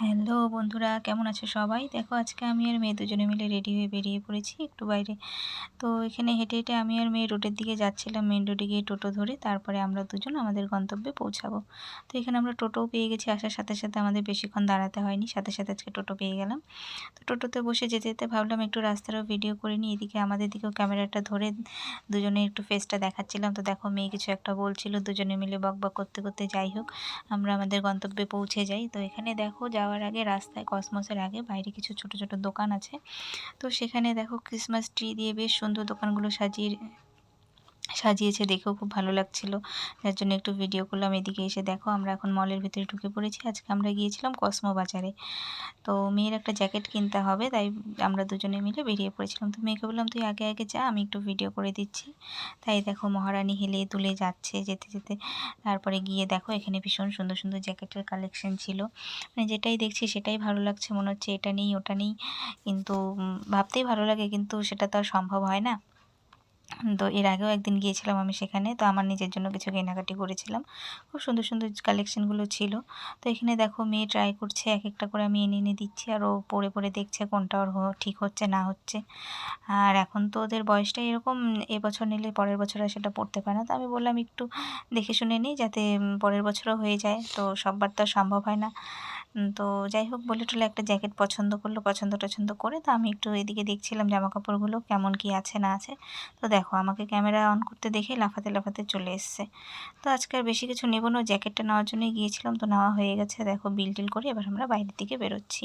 Hello বন্ধুরা, কেমন আছো সবাই? দেখো আজকে আমি আর মেয়ে দুজনে মিলে রেডি হয়ে বেরিয়ে পড়েছি একটু বাইরে। তো এখানে হেঁটে হেঁটে আমি আর মেয়ে রোডের দিকে যাচ্ছিলাম, মেন রোডে গিয়ে টোটো ধরে তারপরে আমরা দুজন আমাদের গন্তব্যে পৌঁছাবো। তো এখানে আমরা টোটোও পেয়ে গেছি, আসার সাথে সাথে আমাদের বেশিক্ষণ দাঁড়াতে হয়নি, সাথে সাথে আজকে টোটো পেয়ে গেলাম। তো টোটোতে বসে যেতে যেতে ভাবলাম একটু রাস্তারও ভিডিও করে নিই, এদিকে আমাদের দিকেও ক্যামেরাটা ধরে দুজনে একটু ফেসটা দেখাচ্ছিলাম। তো দেখো মেয়ে কিছু একটা বলছিল, দুজনে মিলে বকবক করতে করতে যাই হোক আমরা আমাদের গন্তব্যে পৌঁছে যাই। তো এখানে দেখো যাওয়ার আগে রাস্তায় কসমসের আগে বাইরে কিছু ছোট ছোট দোকান আছে। তো সেখানে দেখো ক্রিসমাস ট্রি দিয়ে বেশ সুন্দর দোকানগুলো সাজিয়েছে, দেখেও খুব ভালো লাগছিল, যার জন্য একটু ভিডিও করলাম। এদিকে এসে দেখো আমরা এখন মলের ভিতরে ঢুকে পড়েছি। আজকে আমরা গিয়েছিলাম কসমো বাজারে। তো মেয়ের একটা জ্যাকেট কিনতে হবে, তাই আমরা দুজনে মিলে বেরিয়ে পড়েছিলাম। তো মেয়েকে বললাম তুই আগে আগে যা, আমি একটু ভিডিও করে দিচ্ছি। তাই দেখো মহারানী হেলে দুলে যাচ্ছে, যেতে যেতে তারপরে গিয়ে দেখো এখানে ভীষণ সুন্দর সুন্দর জ্যাকেটের কালেকশন ছিল। মানে যেটাই দেখছি সেটাই ভালো লাগছে, মনে হচ্ছে এটা নেই ওটা নেই, কিন্তু ভাবতেই ভালো লাগে, কিন্তু সেটা তো আর সম্ভব হয় না। তো এর আগেও একদিন গিয়েছিলাম আমি সেখানে, তো আমার নিজের জন্য কিছু কেনাকাটি করেছিলাম। খুব সুন্দর সুন্দর কালেকশনগুলো ছিল। তো এখানে দেখো মেয়ে ট্রাই করছে, এক একটা করে আমি এনে এনে দিচ্ছি, আর ও পরে পরে দেখছে কোনটা ওর ঠিক হচ্ছে না হচ্ছে। আর এখন তো ওদের বয়সটাই এরকম, এবছর নিলে পরের বছর আর সেটা পড়তে পারে না। তো আমি বললাম একটু দেখে শুনে নিই, যাতে পরের বছরও হয়ে যায়। তো সববার তো আর সম্ভব হয় না। তো যাই হোক বলে টলে একটা জ্যাকেট পছন্দ করলো, পছন্দ টছন্দ করে। তো আমি একটু এদিকে দেখছিলাম জামা কাপড়গুলো কেমন কি আছে না আছে। তো দেখো আমাকে ক্যামেরা অন করতে দেখে লাফাতে লাফাতে চলে এসছে। তো আজকে আর বেশি কিছু নেবো না, জ্যাকেটটা নেওয়ার জন্যই গিয়েছিলাম, তো নেওয়া হয়ে গেছে। দেখো বিল টিল করে এবার আমরা বাইরের দিকে বেরোচ্ছি।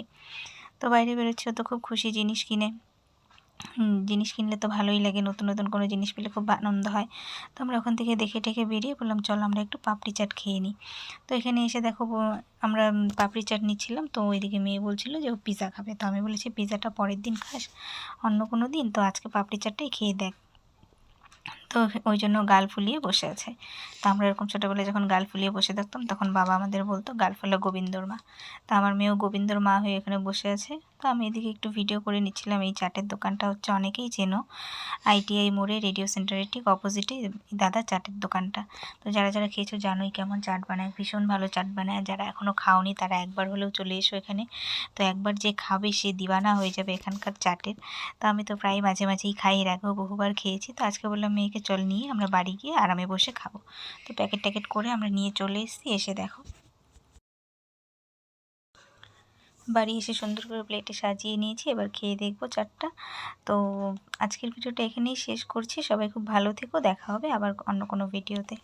তো বাইরে বেরোচ্ছি, ও তো খুব খুশি জিনিস কিনে। জিনিস কিনলে তো ভালোই লাগে, নতুন নতুন কোনো জিনিস পেলে খুব আনন্দ হয়। তো আমরা ওখান থেকে দেখে টেখে বেরিয়ে বললাম চলো আমরা একটু পাপড়ি চাট খেয়ে নিই। তো এখানে এসে দেখো আমরা পাপড়ি চাট নিচ্ছিলাম। তো ওইদিকে মেয়ে বলছিল যে ও পিৎজা খাবে। তো আমি বলেছি পিৎজাটা পরের দিন খাস, অন্য কোনো দিন, তো আজকে পাপড়ি চাটটাই খেয়ে দেখ। তো ওই জন্য গাল ফুলিয়ে বসে আছে। তো আমরা এরকম ছোটোবেলায় যখন গাল ফুলিয়ে বসে থাকতাম, তখন বাবা আমাদের বলতো গাল ফোলা গোবিন্দর মা। তো আমার মেয়েও গোবিন্দর মা হয়ে এখানে বসে আছে। তো আমি এদিকে একটু ভিডিও করে নিচ্ছিলাম। এই চাটের দোকানটা হচ্ছে অনেকেই চেনো, ITI মোড়ে রেডিও সেন্টারের ঠিক অপোজিটে দাদা চাটের দোকানটা। তো যারা যারা খেয়েছো জানোই কেমন চাট বানায়, ভীষণ ভালো চাট বানায়। আর যারা এখনও খাওনি তারা একবার হলেও চলে এসো এখানে। তো একবার যে খাবে সে দিওয়ানা হয়ে যাবে এখানকার চাটের। তো আমি তো প্রায় মাঝে মাঝেই খাই, এর আগেও বহুবার খেয়েছি। তো আজকে বললাম মেয়েকে চল নিয়ে আমরা বাড়ি গিয়ে আরামে বসে খাবো। তো প্যাকেট ট্যাকেট করে আমরা নিয়ে চলে এসেছি। এসে দেখো বাড়ি এসে সুন্দর করে প্লেটে সাজিয়ে নিয়েছি, এবার খেয়ে দেখবো চাটটা। তো আজকের ভিডিওটা এখানেই শেষ করছি। সবাই খুব ভালো থেকো, দেখা হবে আবার অন্য কোনো ভিডিওতে।